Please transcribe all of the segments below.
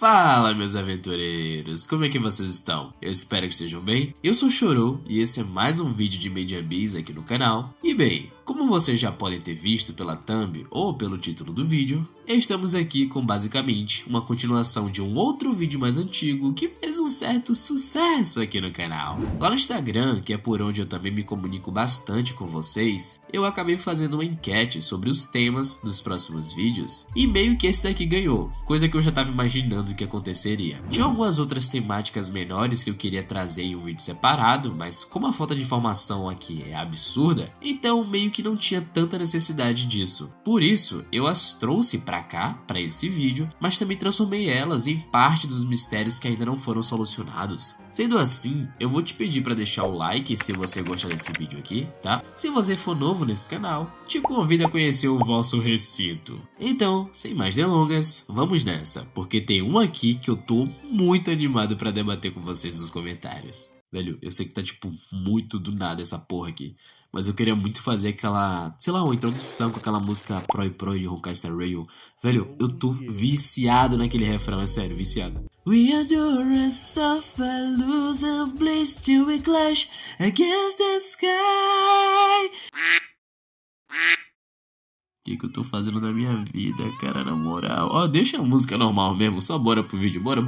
Fala, meus aventureiros! Como é que vocês estão? Eu espero que estejam bem. Eu sou o Chorou e esse é mais um vídeo de MediaBiz aqui no canal. E bem, como vocês já podem ter visto pela thumb ou pelo título do vídeo, estamos aqui com basicamente uma continuação de um outro vídeo mais antigo que fez um certo sucesso aqui no canal. Lá no Instagram, que é por onde eu também me comunico bastante com vocês, eu acabei fazendo uma enquete sobre os temas dos próximos vídeos e meio que esse daqui ganhou, coisa que eu já estava imaginando que aconteceria. Tinha algumas outras temáticas menores que eu queria trazer em um vídeo separado, mas como a falta de informação aqui é absurda, então meio que não tinha tanta necessidade disso. Por isso, eu as trouxe pra cá, pra esse vídeo, mas também transformei elas em parte dos mistérios que ainda não foram solucionados. Sendo assim, eu vou te pedir pra deixar o like se você gosta desse vídeo aqui, tá? Se você for novo nesse canal, te convido a conhecer o vosso recinto. Então, sem mais delongas, vamos nessa, porque tem um aqui que eu tô muito animado pra debater com vocês nos comentários. Velho, eu sei que tá tipo muito do nada essa porra aqui, mas eu queria muito fazer aquela, sei lá, uma introdução com aquela música Pro e Pro de Honkai Star Rail. Velho, eu tô viciado naquele refrão, é sério, viciado. We adore suffer, lose and blaze till we clash against the sky. O que eu tô fazendo na minha vida, cara, na moral? Ó, deixa a música normal mesmo, só bora pro vídeo, bora.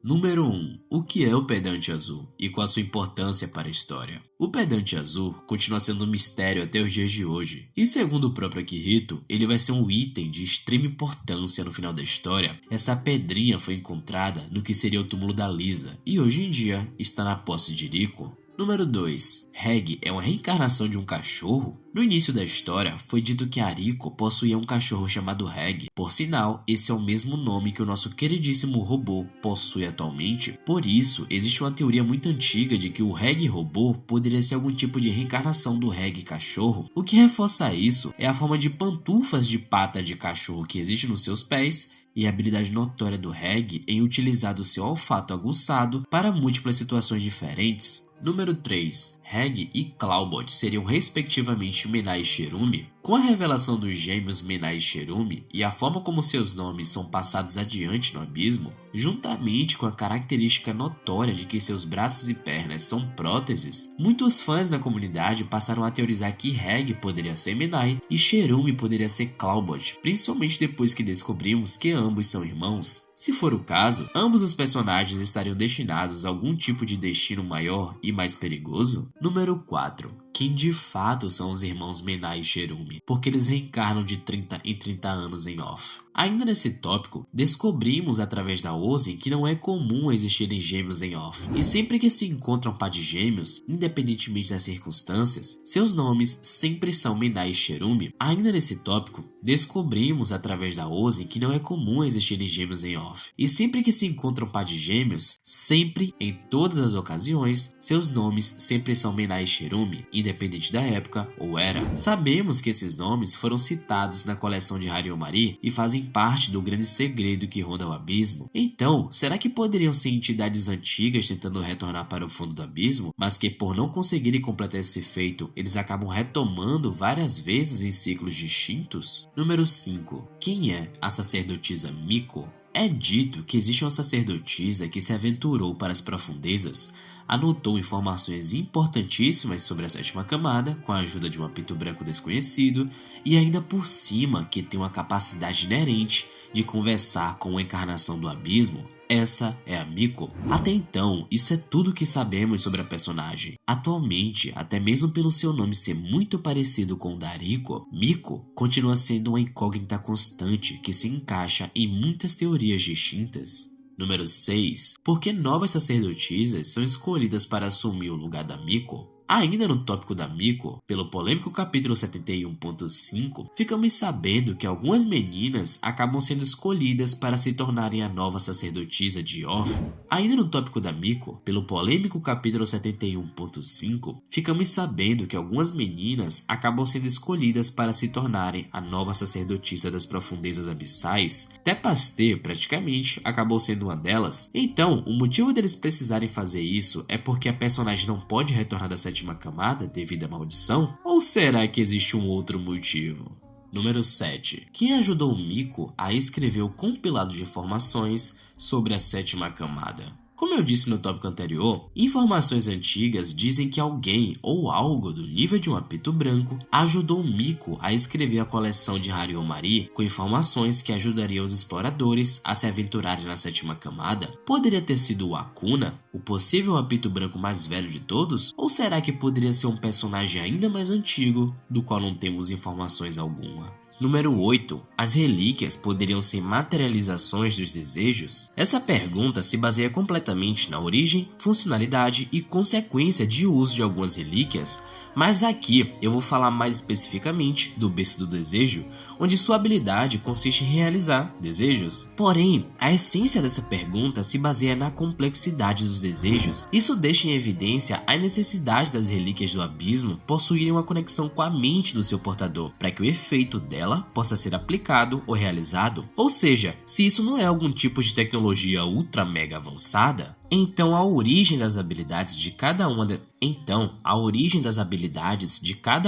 Número 1. O que é o Pedante Azul e qual a sua importância para a história? O Pedante Azul continua sendo um mistério até os dias de hoje, e segundo o próprio Akihito, ele vai ser um item de extrema importância no final da história. Essa pedrinha foi encontrada no que seria o túmulo da Lisa, e hoje em dia está na posse de Riko. Número 2. Reg é uma reencarnação de um cachorro? No início da história, foi dito que Riko possuía um cachorro chamado Reg. Por sinal, esse é o mesmo nome que o nosso queridíssimo robô possui atualmente. Por isso, existe uma teoria muito antiga de que o Reg robô poderia ser algum tipo de reencarnação do Reg cachorro. O que reforça isso é a forma de pantufas de pata de cachorro que existe nos seus pés e a habilidade notória do Reg em utilizar o seu olfato aguçado para múltiplas situações diferentes. Número 3. Reg e Cloudbot seriam respectivamente Menai e Cherumi. Com a revelação dos gêmeos Menai e Cherumi e a forma como seus nomes são passados adiante no abismo, juntamente com a característica notória de que seus braços e pernas são próteses, muitos fãs da comunidade passaram a teorizar que Reg poderia ser Menai e Cherumi poderia ser Cloudbot, principalmente depois que descobrimos que ambos são irmãos. Se for o caso, ambos os personagens estariam destinados a algum tipo de destino maior e mais perigoso? Número 4. Quem de fato são os irmãos Menai e Cherumi? Porque eles reencarnam de 30 em 30 anos em off. Ainda nesse tópico, descobrimos através da Ozen que não é comum existirem gêmeos em off. E sempre que se encontram par de gêmeos, independentemente das circunstâncias, seus nomes sempre são Menai e Cherumi. Ainda nesse tópico, descobrimos através da Ozen que não é comum existirem gêmeos em off. E sempre que se encontram par de gêmeos, sempre, em todas as ocasiões, seus nomes sempre são Menai e Cherumi, independente da época ou era. Sabemos que esses nomes foram citados na coleção de Hariomari e fazem parte do grande segredo que ronda o abismo. Então, será que poderiam ser entidades antigas tentando retornar para o fundo do abismo, mas que por não conseguirem completar esse feito, eles acabam retomando várias vezes em ciclos distintos? Número 5. Quem é a sacerdotisa Miko? É dito que existe uma sacerdotisa que se aventurou para as profundezas, anotou informações importantíssimas sobre a sétima camada com a ajuda de um apito branco desconhecido e ainda por cima que tem uma capacidade inerente de conversar com a encarnação do abismo. Essa é a Miko. Até então, isso é tudo que sabemos sobre a personagem. Atualmente, até mesmo pelo seu nome ser muito parecido com o da Riko, Miko continua sendo uma incógnita constante que se encaixa em muitas teorias distintas. Número 6. Por que novas sacerdotisas são escolhidas para assumir o lugar da Miko? Ainda no tópico da Miko, pelo polêmico capítulo 71.5, ficamos sabendo que algumas meninas acabam sendo escolhidas para se tornarem a nova sacerdotisa de Off. Ainda no tópico da Miko, pelo polêmico capítulo 71.5, ficamos sabendo que algumas meninas acabam sendo escolhidas para se tornarem a nova sacerdotisa das profundezas abissais. Tepaste, praticamente, acabou sendo uma delas. Então, o motivo deles precisarem fazer isso é porque a personagem não pode retornar da sétima camada devido à maldição? Ou será que existe um outro motivo? Número 7. Quem ajudou Miko a escrever o compilado de informações sobre a sétima camada? Como eu disse no tópico anterior, informações antigas dizem que alguém ou algo do nível de um apito branco ajudou Miko a escrever a coleção de Hariomari com informações que ajudariam os exploradores a se aventurarem na sétima camada. Poderia ter sido o Akuna, o possível apito branco mais velho de todos? Ou será que poderia ser um personagem ainda mais antigo, do qual não temos informações alguma? Número 8. As relíquias poderiam ser materializações dos desejos? Essa pergunta se baseia completamente na origem, funcionalidade e consequência de uso de algumas relíquias, mas aqui eu vou falar mais especificamente do berço do desejo, onde sua habilidade consiste em realizar desejos. Porém, a essência dessa pergunta se baseia na complexidade dos desejos. Isso deixa em evidência a necessidade das relíquias do abismo possuírem uma conexão com a mente do seu portador, para que o efeito dela possa ser aplicado ou realizado. Ou seja, se isso não é algum tipo de tecnologia ultra mega avançada, então a origem das habilidades de cada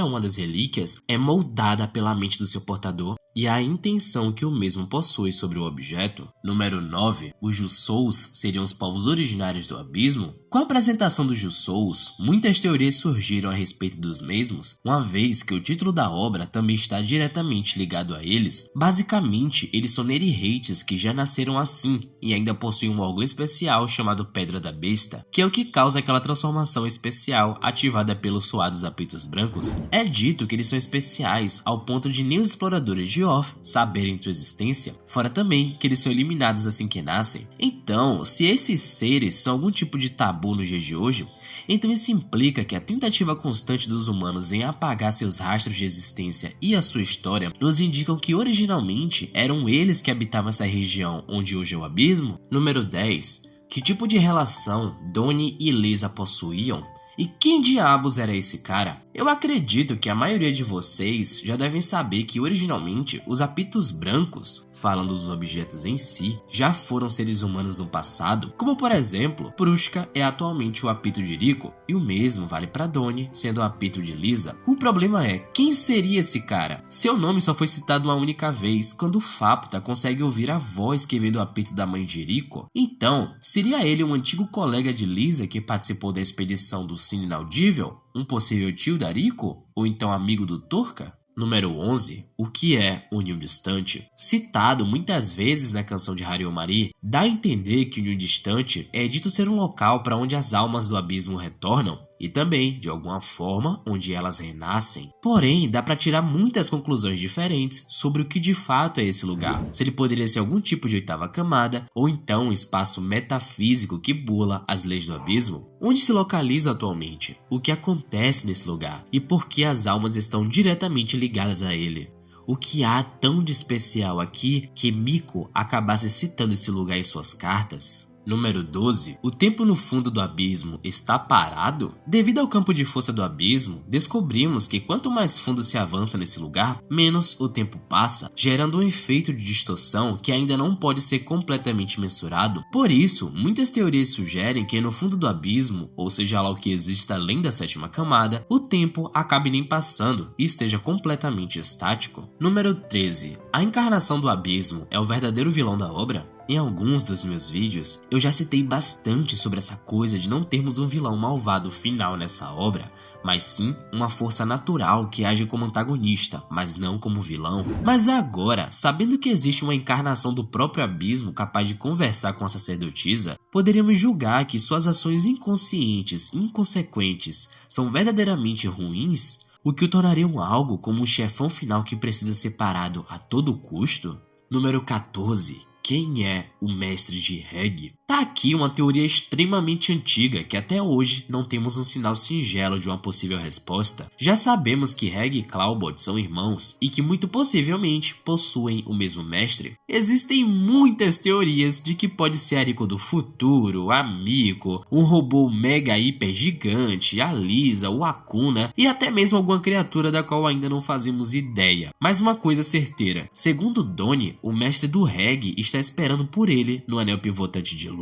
uma das relíquias é moldada pela mente do seu portador e a intenção que o mesmo possui sobre o objeto. Número 9. Os Jusous seriam os povos originários do abismo? Com a apresentação dos Jusous, muitas teorias surgiram a respeito dos mesmos, uma vez que o título da obra também está diretamente ligado a eles. Basicamente, eles são Nerihates que já nasceram assim e ainda possuem um órgão especial chamado Pedra da Besta, que é o que causa aquela transformação especial ativada pelos suados apitos brancos. É dito que eles são especiais ao ponto de nem os exploradores de Off saberem sua existência, fora também que eles são eliminados assim que nascem. Então, se esses seres são algum tipo de tabu nos dias de hoje, então isso implica que a tentativa constante dos humanos em apagar seus rastros de existência e a sua história nos indicam que originalmente eram eles que habitavam essa região onde hoje é o abismo. Número 10. Que tipo de relação Donnie e Lisa possuíam? E quem diabos era esse cara? Eu acredito que a maioria de vocês já devem saber que originalmente os apitos brancos, falando dos objetos em si, já foram seres humanos no passado, como por exemplo, Prushka é atualmente o apito de Rico, e o mesmo vale para Donnie, sendo o apito de Lisa. O problema é, quem seria esse cara? Seu nome só foi citado uma única vez, quando Fapta consegue ouvir a voz que veio do apito da mãe de Rico. Então, seria ele um antigo colega de Lisa que participou da expedição do Sino Inaudível? Um possível tio da Rico? Ou então amigo do Torka? Número 11. O que é União Distante? Citado muitas vezes na canção de Hariomari, dá a entender que União Distante é dito ser um local para onde as almas do abismo retornam e também, de alguma forma, onde elas renascem. Porém, dá para tirar muitas conclusões diferentes sobre o que de fato é esse lugar. Se ele poderia ser algum tipo de oitava camada, ou então um espaço metafísico que bula as leis do abismo. Onde se localiza atualmente? O que acontece nesse lugar? E por que as almas estão diretamente ligadas a ele? O que há tão de especial aqui que Miko acabasse citando esse lugar em suas cartas? Número 12. O tempo no fundo do abismo está parado? Devido ao campo de força do abismo, descobrimos que quanto mais fundo se avança nesse lugar, menos o tempo passa, gerando um efeito de distorção que ainda não pode ser completamente mensurado. Por isso, muitas teorias sugerem que no fundo do abismo, ou seja lá o que exista além da sétima camada, o tempo acabe nem passando e esteja completamente estático. Número 13. A encarnação do abismo é o verdadeiro vilão da obra? Em alguns dos meus vídeos, eu já citei bastante sobre essa coisa de não termos um vilão malvado final nessa obra, mas sim uma força natural que age como antagonista, mas não como vilão. Mas agora, sabendo que existe uma encarnação do próprio abismo capaz de conversar com a sacerdotisa, poderíamos julgar que suas ações inconscientes e inconsequentes são verdadeiramente ruins, o que o tornariam algo como um chefão final que precisa ser parado a todo custo? Número 14. Quem é o mestre de Heg? Tá aqui uma teoria extremamente antiga que até hoje não temos um sinal singelo de uma possível resposta. Já sabemos que Reg e Clawbot são irmãos e que muito possivelmente possuem o mesmo mestre. Existem muitas teorias de que pode ser Ariko do futuro, a Miko, um robô mega hiper gigante, a Lisa, o Akuna e até mesmo alguma criatura da qual ainda não fazemos ideia. Mas uma coisa certeira, segundo Donnie, o mestre do Reg está esperando por ele no anel pivotante de luz.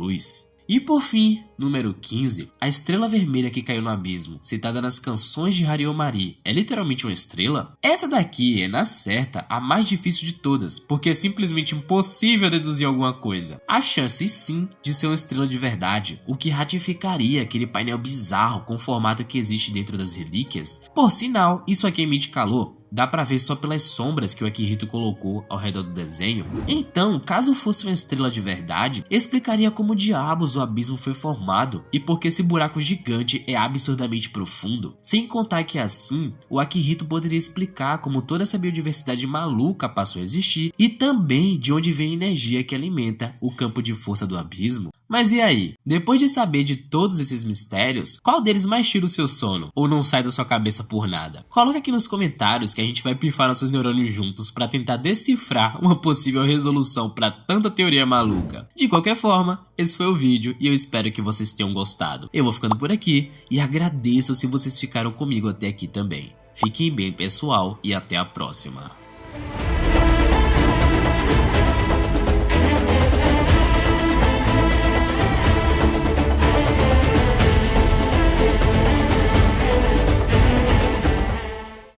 E por fim, número 15, a estrela vermelha que caiu no abismo, citada nas canções de Hariomari, é literalmente uma estrela? Essa daqui é, na certa, a mais difícil de todas, porque é simplesmente impossível deduzir alguma coisa. Há chance sim de ser uma estrela de verdade, o que ratificaria aquele painel bizarro com o formato que existe dentro das relíquias. Por sinal, isso aqui emite calor. Dá pra ver só pelas sombras que o Akihito colocou ao redor do desenho. Então, caso fosse uma estrela de verdade, explicaria como diabos o abismo foi formado e porque esse buraco gigante é absurdamente profundo. Sem contar que assim, o Akihito poderia explicar como toda essa biodiversidade maluca passou a existir e também de onde vem a energia que alimenta o campo de força do abismo. Mas e aí? Depois de saber de todos esses mistérios, qual deles mais tira o seu sono? Ou não sai da sua cabeça por nada? Coloca aqui nos comentários que a gente vai pifar nossos neurônios juntos para tentar decifrar uma possível resolução para tanta teoria maluca. De qualquer forma, esse foi o vídeo e eu espero que vocês tenham gostado. Eu vou ficando por aqui e agradeço se vocês ficaram comigo até aqui também. Fiquem bem, pessoal, e até a próxima.